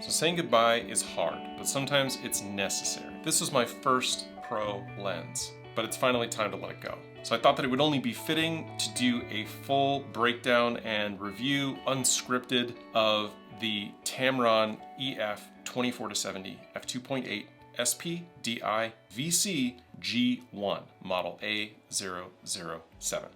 So saying goodbye is hard, but sometimes it's necessary. This was my first pro lens, but it's finally time to let it go. So I thought that it would only be fitting to do a full breakdown and review, unscripted, of the Tamron EF 24-70 f2.8 SP DI VC G1 model A007.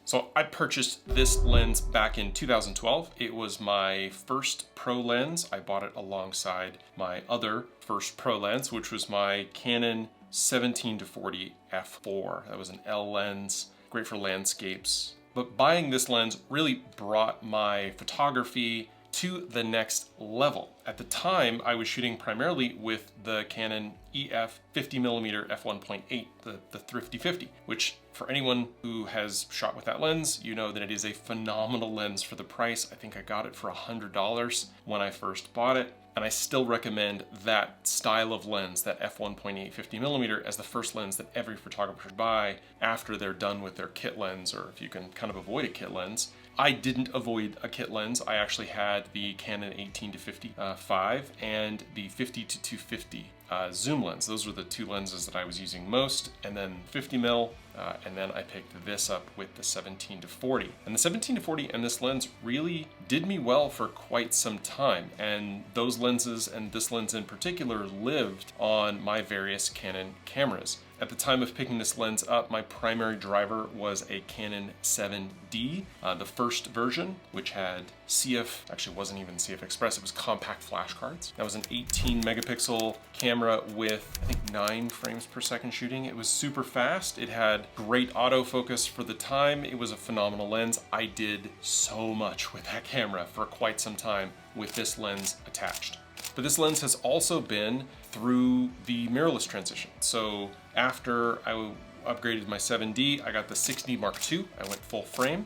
So I purchased this lens back in 2012. It was my first pro lens. I bought it alongside my other first pro lens, which was my Canon 17-40 f4. That was an L lens, great for landscapes. But buying this lens really brought my photography to the next level. At the time, I was shooting primarily with the Canon EF 50mm f1.8, the Thrifty 50, which for anyone who has shot with that lens, you know that it is a phenomenal lens for the price. I think I got it for $100 when I first bought it. And I still recommend that style of lens, that f1.8 50mm, as the first lens that every photographer should buy after they're done with their kit lens, or if you can kind of avoid a kit lens. I didn't avoid a kit lens. I actually had the Canon 18-50 5 and the 50-250 zoom lens. Those were the two lenses that I was using most, and then 50mm, and then I picked this up with the 17-40. And the 17-40 and this lens really did me well for quite some time, and those lenses and this lens in particular lived on my various Canon cameras. At the time of picking this lens up, my primary driver was a Canon 7D, the first version, which had CF, actually wasn't even CF Express, it was compact flash cards. That was an 18 megapixel camera with, I think, 9 frames per second shooting. It was super fast. It had great autofocus for the time. It was a phenomenal lens. I did so much with that camera for quite some time with this lens attached. But this lens has also been through the mirrorless transition. So after I upgraded my 7D, I got the 6D Mark II. I went full frame.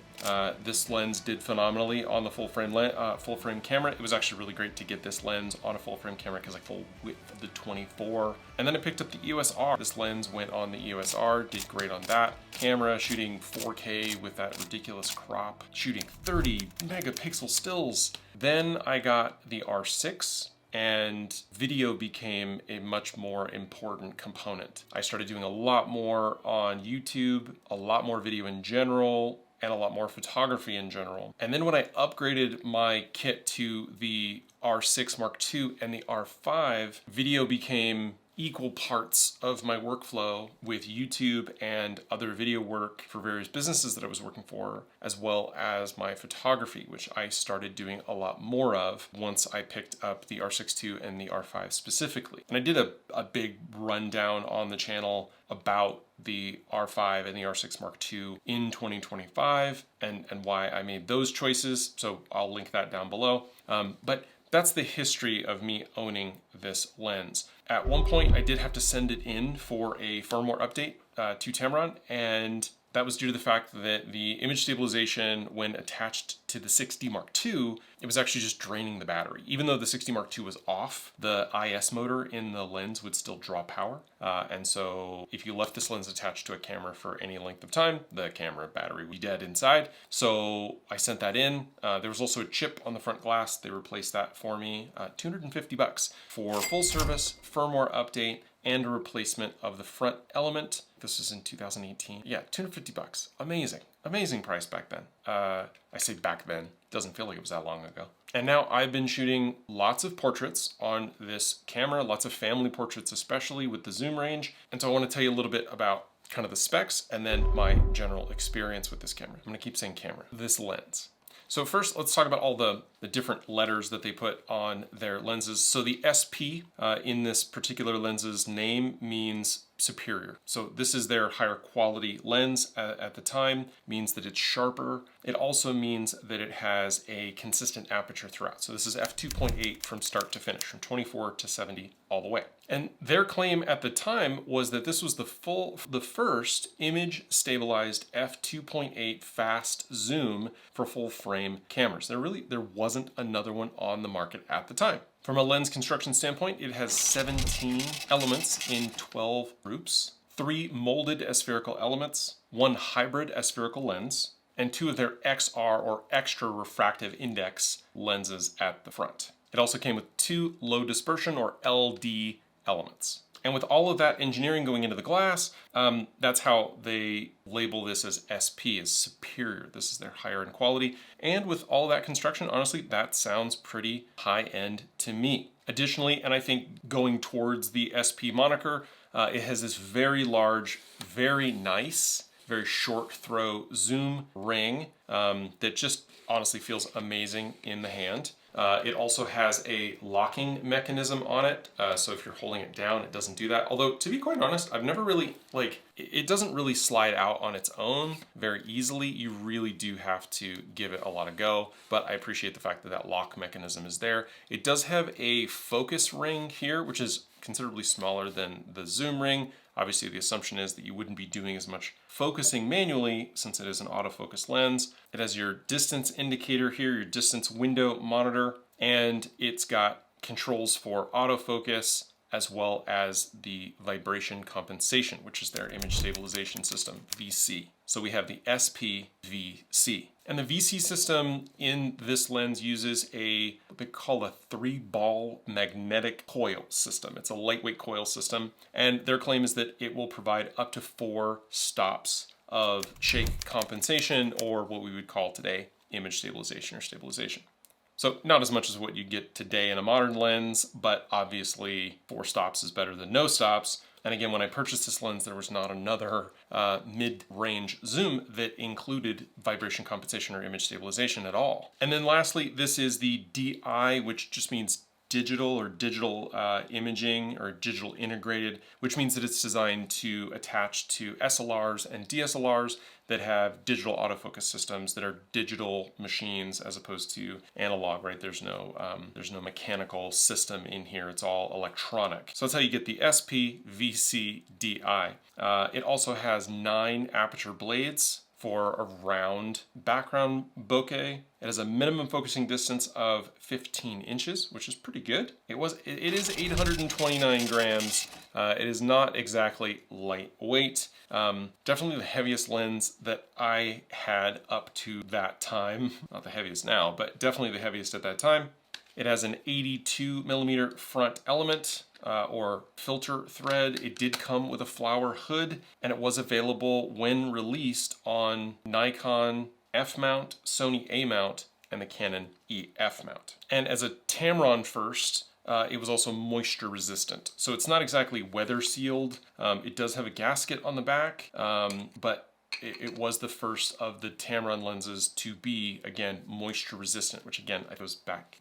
This lens did phenomenally on the full frame camera. It was actually really great to get this lens on a full frame camera because I full width of the 24. And then I picked up the EOS R. This lens went on the EOS R, did great on that camera, shooting 4K with that ridiculous crop, shooting 30 megapixel stills. Then I got the R6. And video became a much more important component. I started doing a lot more on YouTube, a lot more video in general, and a lot more photography in general. And then when I upgraded my kit to the R6 Mark II and the R5, video became equal parts of my workflow with YouTube and other video work for various businesses that I was working for, as well as my photography, which I started doing a lot more of once I picked up the R6 II and the R5 specifically. And I did a big rundown on the channel about the R5 and the R6 Mark II in 2025 and why I made those choices, so I'll link that down below. But that's the history of me owning this lens. At one point, I did have to send it in for a firmware update to Tamron, and that was due to the fact that the image stabilization, when attached to the 6D Mark II, it was actually just draining the battery. Even though the 6D Mark II was off, the IS motor in the lens would still draw power. And so if you left this lens attached to a camera for any length of time, the camera battery would be dead inside. So I sent that in. There was also a chip on the front glass. They replaced that for me, $250 for full service, firmware update, and a replacement of the front element. This was in 2018. Yeah, $250. Amazing. Amazing price back then. I say back then, doesn't feel like it was that long ago. And now I've been shooting lots of portraits on this camera, lots of family portraits, especially with the zoom range. And so I want to tell you a little bit about kind of the specs and then my general experience with this camera. I'm going to keep saying camera, this lens. So first, let's talk about all the different letters that they put on their lenses. So the SP in this particular lens's name means superior. So this is their higher quality lens at the time, means that it's sharper. It also means that it has a consistent aperture throughout. So this is f2.8 from start to finish, from 24 to 70 all the way. And their claim at the time was that this was the first image stabilized f2.8 fast zoom for full frame cameras. There wasn't another one on the market at the time. From a lens construction standpoint, it has 17 elements in 12 groups, 3 molded aspherical elements, 1 hybrid aspherical lens, and 2 of their XR or extra refractive index lenses at the front. It also came with 2 low dispersion or LD elements. And with all of that engineering going into the glass, that's how they label this as SP, as superior. This is their higher end quality. And with all that construction, honestly, that sounds pretty high end to me. Additionally, and I think going towards the SP moniker, it has this very large, very nice, very short throw zoom ring that just honestly feels amazing in the hand. It also has a locking mechanism on it, so if you're holding it down, it doesn't do that. Although, to be quite honest, I've never really, it doesn't really slide out on its own very easily. You really do have to give it a lot of go, but I appreciate the fact that that lock mechanism is there. It does have a focus ring here, which is considerably smaller than the zoom ring. Obviously, the assumption is that you wouldn't be doing as much focusing manually since it is an autofocus lens. It has your distance indicator here, your distance window monitor, and it's got controls for autofocus as well as the vibration compensation, which is their image stabilization system, VC. So we have the SPVC. And the VC system in this lens uses what they call a 3-ball magnetic coil system. It's a lightweight coil system, and their claim is that it will provide up to 4 stops of shake compensation, or what we would call today image stabilization or stabilization. So not as much as what you get today in a modern lens, but obviously 4 stops is better than no stops. And again, when I purchased this lens, there was not another mid-range zoom that included vibration compensation or image stabilization at all. And then lastly, this is the DI, which just means digital or digital imaging or digital integrated, which means that it's designed to attach to SLRs and DSLRs that have digital autofocus systems that are digital machines as opposed to analog, right? There's no mechanical system in here. It's all electronic. So that's how you get the SPVC-DI. It also has 9 aperture blades for a round background bokeh. It has a minimum focusing distance of 15 inches, which is pretty good. It is 829 grams. It is not exactly lightweight. Definitely the heaviest lens that I had up to that time. Not the heaviest now, but definitely the heaviest at that time. It has an 82 millimeter front element or filter thread. It did come with a flower hood, and it was available when released on Nikon F mount, Sony A mount, and the Canon EF mount. And as a Tamron first, it was also moisture resistant. So it's not exactly weather sealed. It does have a gasket on the back, but it was the first of the Tamron lenses to be, again, moisture resistant, which again,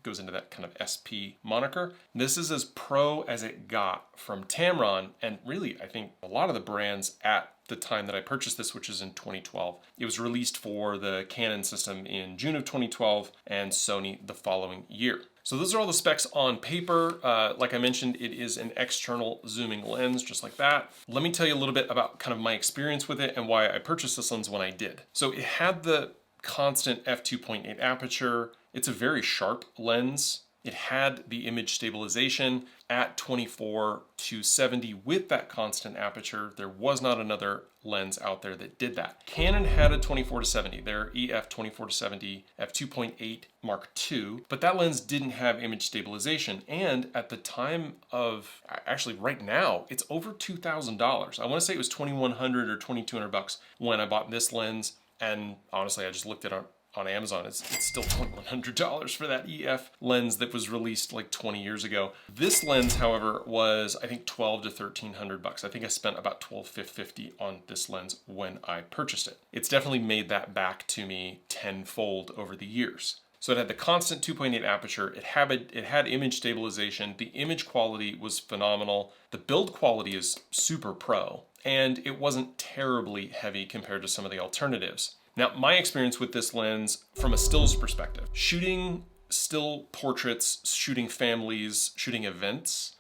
goes into that kind of SP moniker. This is as pro as it got from Tamron, and really, I think a lot of the brands at the time that I purchased this, which is in 2012. It was released for the Canon system in June of 2012 and Sony the following year. So those are all the specs on paper. Like I mentioned, it is an external zooming lens, just like that. Let me tell you a little bit about kind of my experience with it and why I purchased this lens when I did. So it had the constant f2.8 aperture. It's a very sharp lens. It had the image stabilization at 24-70 with that constant aperture. There was not another lens out there that did that. Canon had a 24-70, their EF 24-70 f2.8 Mark II, but that lens didn't have image stabilization. And at the time of, actually right now, it's over $2,000. I want to say it was $2,100 or $2,200 when I bought this lens. And honestly, I just looked at it on Amazon. It's still $2,100 for that EF lens that was released like 20 years ago. This lens, however, was I think $1,200 to $1,300. I think I spent about $1,250 on this lens when I purchased it. It's definitely made that back to me tenfold over the years. So it had the constant 2.8 aperture. It had image stabilization. The image quality was phenomenal. The build quality is super pro, and it wasn't terribly heavy compared to some of the alternatives. Now, my experience with this lens from a stills perspective, shooting still portraits, shooting families, shooting events,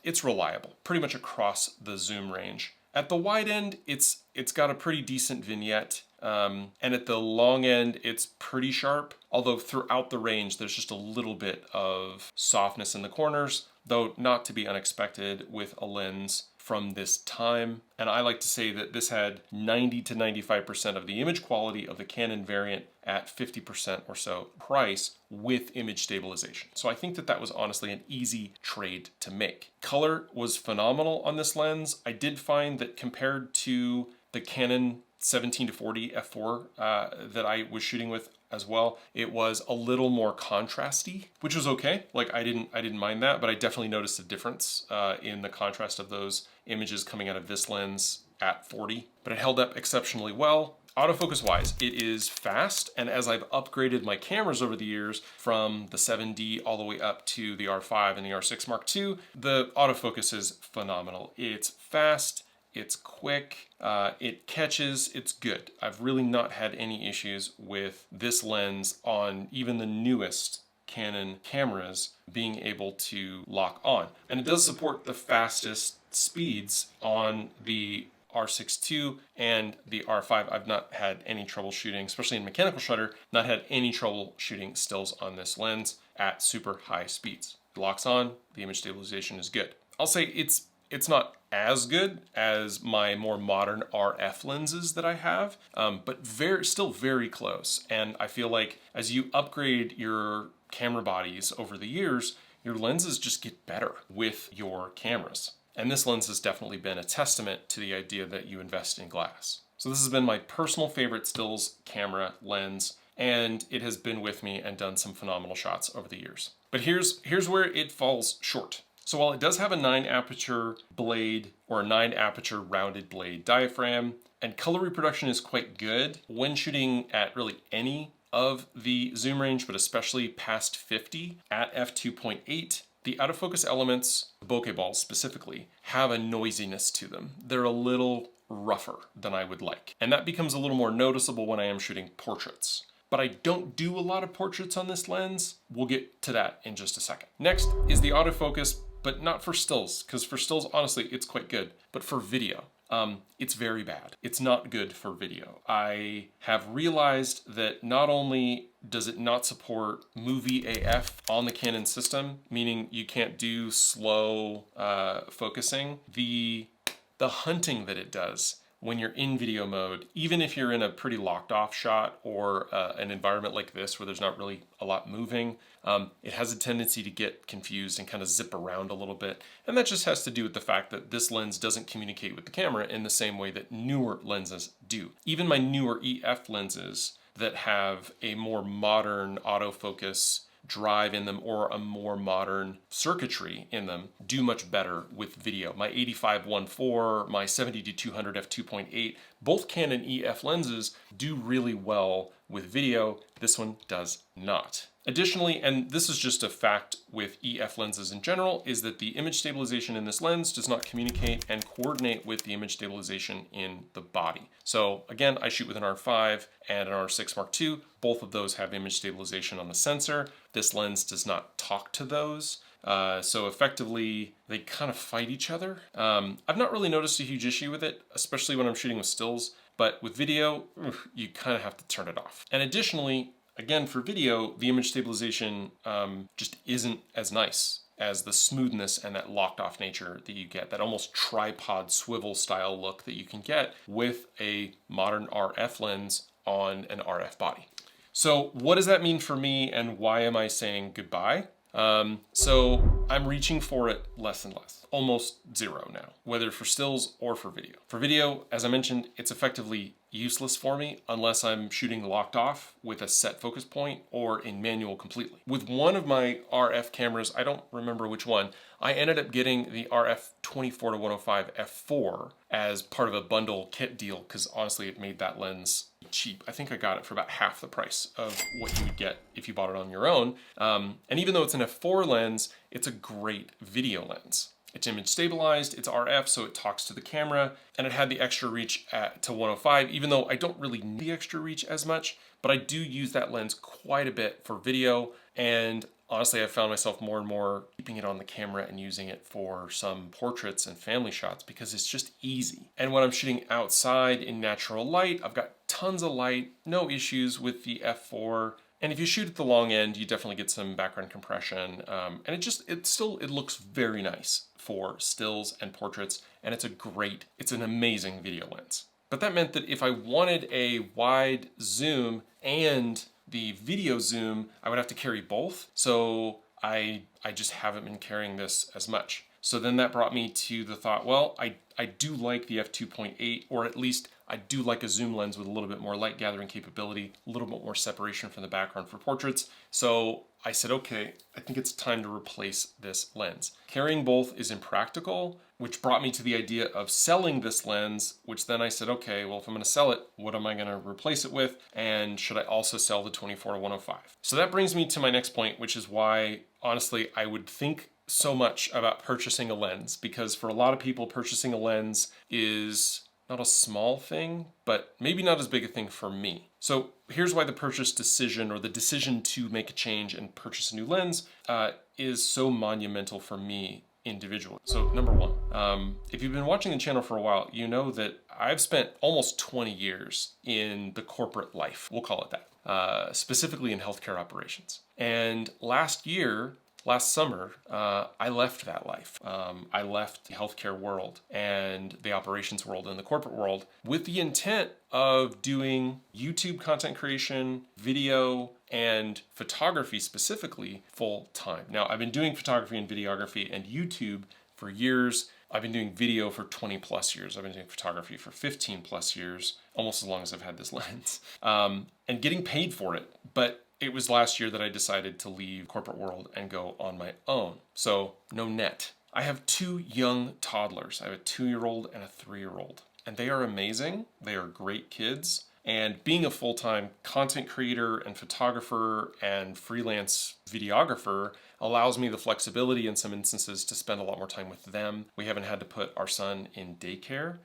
it's reliable pretty much across the zoom range. At the wide end, it's got a pretty decent vignette. And at the long end, it's pretty sharp. Although throughout the range, there's just a little bit of softness in the corners, though not to be unexpected with a lens from this time. And I like to say that this had 90 to 95% of the image quality of the Canon variant at 50% or so price with image stabilization. So I think that that was honestly an easy trade to make. Color was phenomenal on this lens. I did find that compared to the Canon 17 to 40 f4 that I was shooting with as well, it was a little more contrasty, which was okay. Like I didn't mind that, but I definitely noticed a difference in the contrast of those images coming out of this lens at 40, but it held up exceptionally well. Autofocus wise, it is fast, and as I've upgraded my cameras over the years from the 7D all the way up to the R5 and the R6 Mark II, the autofocus is phenomenal. It's fast, it's quick, it catches, it's good. I've really not had any issues with this lens on even the newest Canon cameras being able to lock on. And it does support the fastest speeds on the R6 II and the R5. I've not had any trouble shooting, especially in mechanical shutter, not had any trouble shooting stills on this lens at super high speeds. It locks on, the image stabilization is good. I'll say it's not as good as my more modern RF lenses that I have, but still very close. And I feel like as you upgrade your camera bodies over the years, your lenses just get better with your cameras. And this lens has definitely been a testament to the idea that you invest in glass. So this has been my personal favorite stills camera lens, and it has been with me and done some phenomenal shots over the years. But here's where it falls short. So while it does have a 9 aperture blade or a 9 aperture rounded blade diaphragm, and color reproduction is quite good when shooting at really any of the zoom range, but especially past 50 at f2.8, the out of focus elements, bokeh balls specifically, have a noisiness to them. They're a little rougher than I would like. And that becomes a little more noticeable when I am shooting portraits. But I don't do a lot of portraits on this lens. We'll get to that in just a second. Next is the autofocus, but not for stills, because for stills, honestly, it's quite good. But for video, it's very bad. It's not good for video. I have realized that not only does it not support movie AF on the Canon system, meaning you can't do slow focusing, the hunting that it does when you're in video mode, even if you're in a pretty locked off shot or an environment like this where there's not really a lot moving, it has a tendency to get confused and kind of zip around a little bit. And that just has to do with the fact that this lens doesn't communicate with the camera in the same way that newer lenses do. Even my newer EF lenses that have a more modern autofocus drive in them or a more modern circuitry in them do much better with video. My 85-1.4, my 70-200 f2.8, both Canon EF lenses do really well with video. This one does not. Additionally, and this is just a fact with EF lenses in general, is that the image stabilization in this lens does not communicate and coordinate with the image stabilization in the body. So again, I shoot with an R5 and an R6 Mark II. Both of those have image stabilization on the sensor. This lens does not talk to those. So effectively, they kind of fight each other. I've not really noticed a huge issue with it, especially when I'm shooting with stills, but with video, you kind of have to turn it off. And additionally, again, for video, the image stabilization just isn't as nice as the smoothness and that locked off nature that you get, that almost tripod swivel style look that you can get with a modern RF lens on an RF body. So what does that mean for me and why am I saying goodbye? So I'm reaching for it less and less, almost zero now, whether for stills or for video. For video, as I mentioned, it's effectively useless for me unless I'm shooting locked off with a set focus point or in manual completely. With one of my RF cameras, I don't remember which one, I ended up getting the RF 24-105 f4 as part of a bundle kit deal because honestly it made that lens cheap. I think I got it for about half the price of what you would get if you bought it on your own. And even though it's an f4 lens, it's a great video lens. It's image stabilized, it's RF, so it talks to the camera, and it had the extra reach to 105, even though I don't really need the extra reach as much, but I do use that lens quite a bit for video, and honestly, I've found myself more and more keeping it on the camera and using it for some portraits and family shots because it's just easy. And when I'm shooting outside in natural light, I've got tons of light, no issues with the f4. And if you shoot at the long end, you definitely get some background compression. And it looks very nice for stills and portraits. And it's an amazing video lens. But that meant that if I wanted a wide zoom and the video zoom, I would have to carry both. So I just haven't been carrying this as much. So then that brought me to the thought, well, I do like the f2.8, or at least I do like a zoom lens with a little bit more light gathering capability, a little bit more separation from the background for portraits. So I said, okay, I think it's time to replace this lens. Carrying both is impractical, which brought me to the idea of selling this lens, which then I said, okay, well, if I'm gonna sell it, what am I gonna replace it with? And should I also sell the 24-105? So that brings me to my next point, which is why, honestly, I would think so much about purchasing a lens, because for a lot of people, purchasing a lens is not a small thing, but maybe not as big a thing for me. So here's why the purchase decision, or the decision to make a change and purchase a new lens, is so monumental for me individually. So number one, if you've been watching the channel for a while, you know that I've spent almost 20 years in the corporate life, we'll call it that, specifically in healthcare operations. And last summer, I left that life. I left the healthcare world and the operations world and the corporate world with the intent of doing YouTube content creation, video, and photography specifically full time. Now, I've been doing photography and videography and YouTube for years. I've been doing video for 20 plus years. I've been doing photography for 15 plus years, almost as long as I've had this lens, and getting paid for it. But it was last year that I decided to leave corporate world and go on my own. So no net. I have two young toddlers. I have a 2-year-old and a 3-year-old. And they are amazing. They are great kids. And being a full-time content creator and photographer and freelance videographer allows me the flexibility in some instances to spend a lot more time with them. We haven't had to put our son in daycare.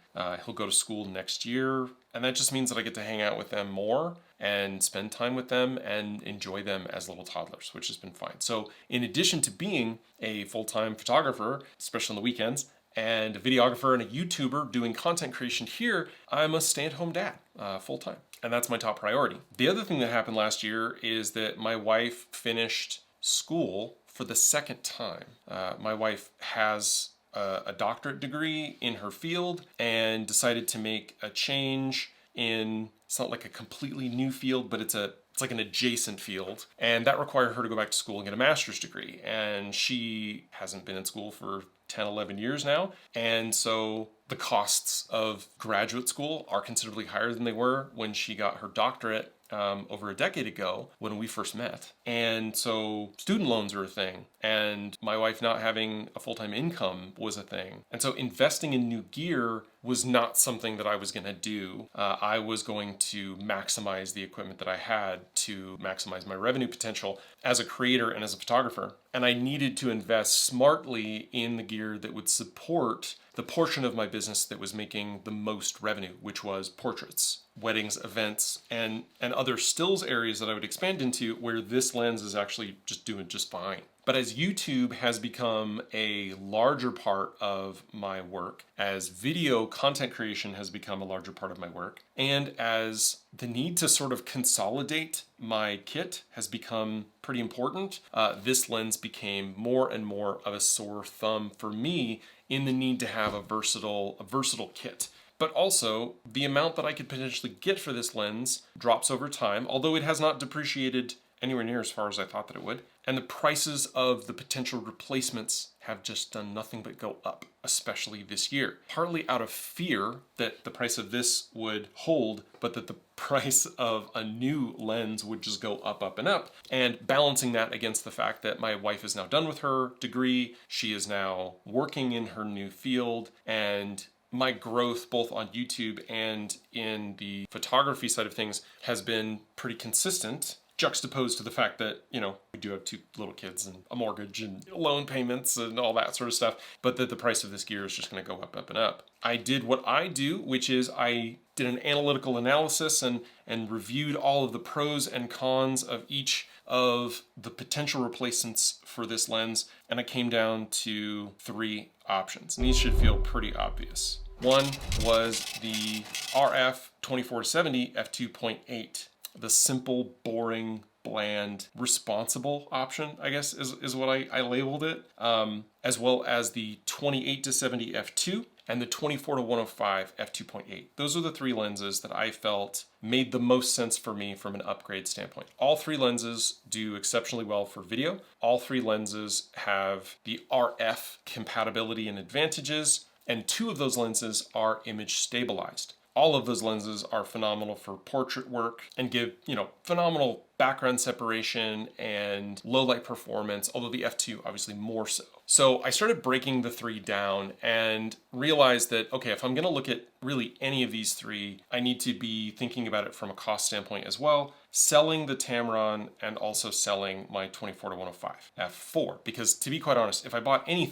He'll go to school next year. And that just means that I get to hang out with them more and spend time with them and enjoy them as little toddlers, which has been fine. So in addition to being a full-time photographer, especially on the weekends, and a videographer and a YouTuber doing content creation here, I'm a stay-at-home dad full-time. And that's my top priority. The other thing that happened last year is that my wife finished school for the second time. My wife has a doctorate degree in her field and decided to make a change in, it's not like a completely new field, but it's like an adjacent field. And that required her to go back to school and get a master's degree. And she hasn't been in school for 10, 11 years now. And so the costs of graduate school are considerably higher than they were when she got her doctorate over a decade ago when we first met. And so student loans are a thing, and my wife not having a full-time income was a thing. And so investing in new gear was not something that I was going to do. I was going to maximize the equipment that I had to maximize my revenue potential as a creator and as a photographer. And I needed to invest smartly in the gear that would support the portion of my business that was making the most revenue, which was portraits, weddings, events, and other stills areas that I would expand into, where this lens is actually just doing just fine. But as YouTube has become a larger part of my work, as video content creation has become a larger part of my work, and as the need to sort of consolidate my kit has become pretty important, this lens became more and more of a sore thumb for me in the need to have a versatile kit. But also, the amount that I could potentially get for this lens drops over time, although it has not depreciated anywhere near as far as I thought that it would. And the prices of the potential replacements have just done nothing but go up, especially this year. Partly out of fear that the price of this would hold, but that the price of a new lens would just go up, up, and up. And balancing that against the fact that my wife is now done with her degree, she is now working in her new field, and my growth both on YouTube and in the photography side of things has been pretty consistent. juxtaposed to the fact that, you know, we do have 2 little kids and a mortgage and loan payments and all that sort of stuff, but that the price of this gear is just going to go up, up, and up. I did what I do, which is I did an analytical analysis and reviewed all of the pros and cons of each of the potential replacements for this lens, and I came down to 3 options. And these should feel pretty obvious. One was the RF 24-70 f2.8, the simple, boring, bland, responsible option, I guess is what I labeled it, as well as the 28-70 f2 and the 24-105 f2.8. Those are the 3 lenses that I felt made the most sense for me from an upgrade standpoint. All 3 lenses do exceptionally well for video. All 3 lenses have the RF compatibility and advantages, and 2 of those lenses are image stabilized. All of those lenses are phenomenal for portrait work and give, you know, phenomenal background separation and low light performance, although the f2 obviously more so. So I started breaking the 3 down and realized that, okay, if I'm gonna look at really any of these 3, I need to be thinking about it from a cost standpoint as well, selling the Tamron and also selling my 24-105 f4. Because to be quite honest, if I bought any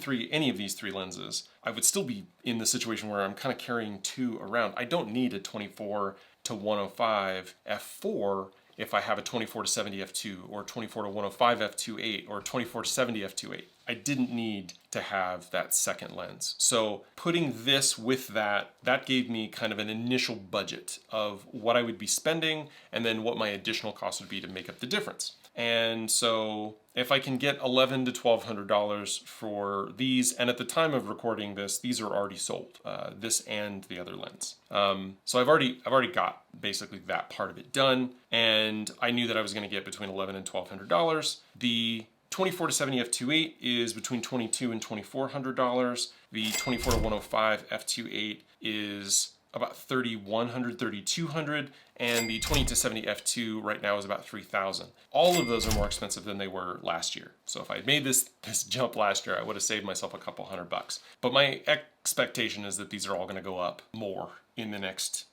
of these 3 lenses, I would still be in the situation where I'm kind of carrying 2 around. I don't need a 24-105 f4 if I have a 24-70 f2 or 24-105 f2.8 or 24-70 f2.8. I didn't need to have that second lens. So putting this with that gave me kind of an initial budget of what I would be spending and then what my additional cost would be to make up the difference. And so if I can get $1,100 to $1,200 for these, and at the time of recording this, these are already sold, this and the other lens. So I've already got basically that part of it done, and I knew that I was going to get between $1,100 and $1,200. The 24-70 f2.8 is between $2,200 and $2,400. The 24-105 f2.8 is about $3,100, $3,200, and the 20-70 f2 right now is about $3,000. All of those are more expensive than they were last year. So if I had made this jump last year, I would have saved myself a couple $100. But my expectation is that these are all going to go up more in the next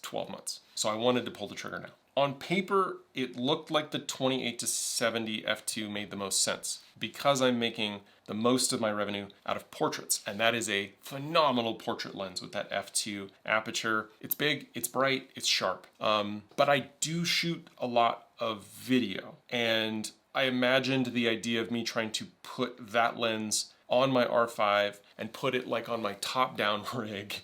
12 months. So I wanted to pull the trigger now. On paper, it looked like the 28-70 f2 made the most sense because I'm making the most of my revenue out of portraits, and that is a phenomenal portrait lens with that f2 aperture. It's big, it's bright, it's sharp. But I do shoot a lot of video, and I imagined the idea of me trying to put that lens on my R5 and put it like on my top-down rig,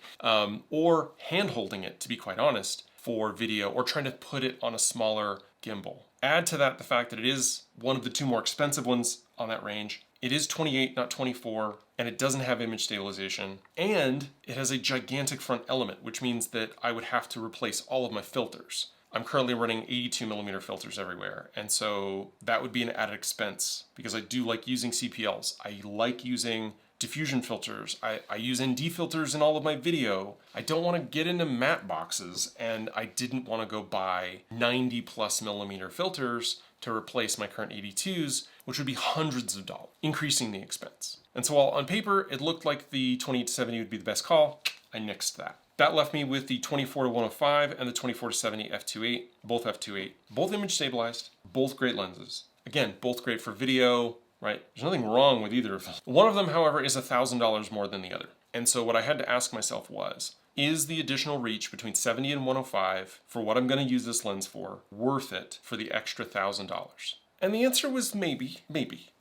or hand-holding it, to be quite honest, for video, or trying to put it on a smaller gimbal. Add to that the fact that it is one of the 2 more expensive ones on that range. It is 28, not 24, and it doesn't have image stabilization, and it has a gigantic front element, which means that I would have to replace all of my filters. I'm currently running 82mm filters everywhere, and so that would be an added expense because I do like using CPLs. I like using diffusion filters. I use ND filters in all of my video. I don't want to get into matte boxes, and I didn't want to go buy 90+ mm filters to replace my current 82s, which would be hundreds of dollars, increasing the expense. And so while on paper it looked like the 28-70 would be the best call, I nixed that. That left me with the 24-105 and the 24-70 f2.8, both f2.8, both image stabilized, both great lenses. Again, both great for video, right? There's nothing wrong with either of them. One of them, however, is $1,000 more than the other. And so what I had to ask myself was, is the additional reach between 70 and 105 for what I'm going to use this lens for worth it for the extra $1,000? And the answer was maybe.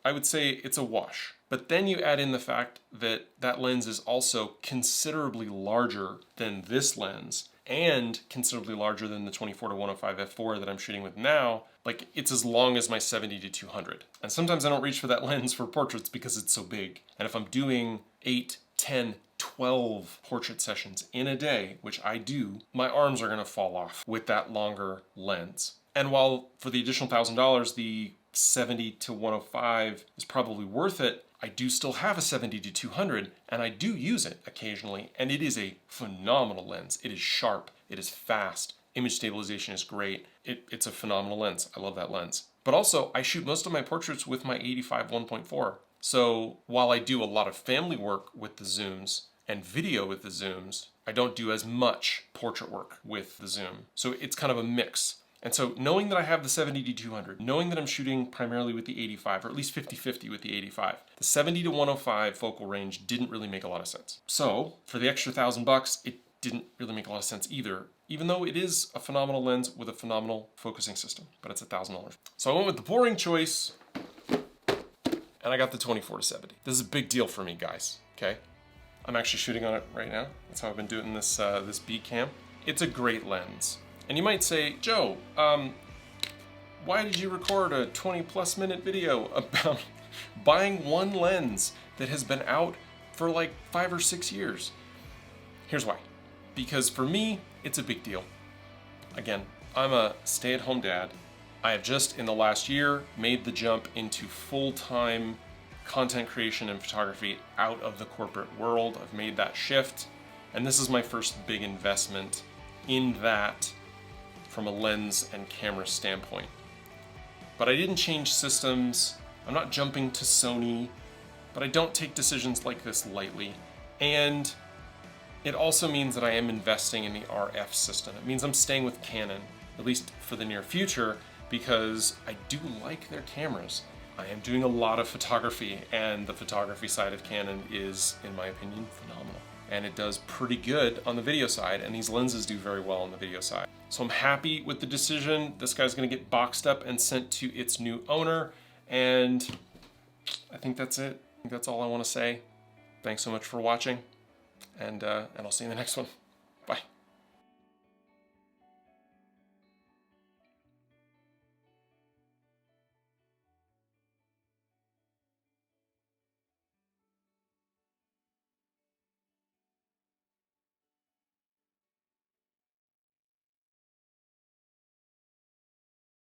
I would say it's a wash. But then you add in the fact that that lens is also considerably larger than this lens and considerably larger than the 24-105 f4 that I'm shooting with now. Like, it's as long as my 70-200. And sometimes I don't reach for that lens for portraits because it's so big. And if I'm doing 8, 10, 12 portrait sessions in a day, which I do, my arms are gonna fall off with that longer lens. And while for the additional $1,000, the 70-105 is probably worth it, I do still have a 70-200, and I do use it occasionally, and it is a phenomenal lens. It is sharp, it is fast, image stabilization is great. It's a phenomenal lens. I love that lens. But also, I shoot most of my portraits with my 85 1.4. So while I do a lot of family work with the zooms and video with the zooms, I don't do as much portrait work with the zoom. So it's kind of a mix. And so knowing that I have the 70-200, knowing that I'm shooting primarily with the 85, or at least 50-50 with the 85, the 70 to 105 focal range didn't really make a lot of sense. So for the extra $1,000, it didn't really make a lot of sense either, even though it is a phenomenal lens with a phenomenal focusing system, but it's $1,000. So I went with the boring choice, and I got the 24-70. This is a big deal for me, guys, okay? I'm actually shooting on it right now. That's how I've been doing this, this B cam. It's a great lens. And you might say, Joe, why did you record a 20+ minute video about buying one lens that has been out for like 5 or 6 years? Here's why. Because for me, it's a big deal. Again, I'm a stay-at-home dad. I have just in the last year made the jump into full-time content creation and photography out of the corporate world. I've made that shift, and this is my first big investment in that from a lens and camera standpoint. But I didn't change systems. I'm not jumping to Sony, but I don't take decisions like this lightly. And it also means that I am investing in the RF system. It means I'm staying with Canon, at least for the near future, because I do like their cameras. I am doing a lot of photography, and the photography side of Canon is, in my opinion, phenomenal. And it does pretty good on the video side, and these lenses do very well on the video side. So I'm happy with the decision. This guy's gonna get boxed up and sent to its new owner, and I think that's it. I think that's all I wanna say. Thanks so much for watching, and I'll see you in the next one.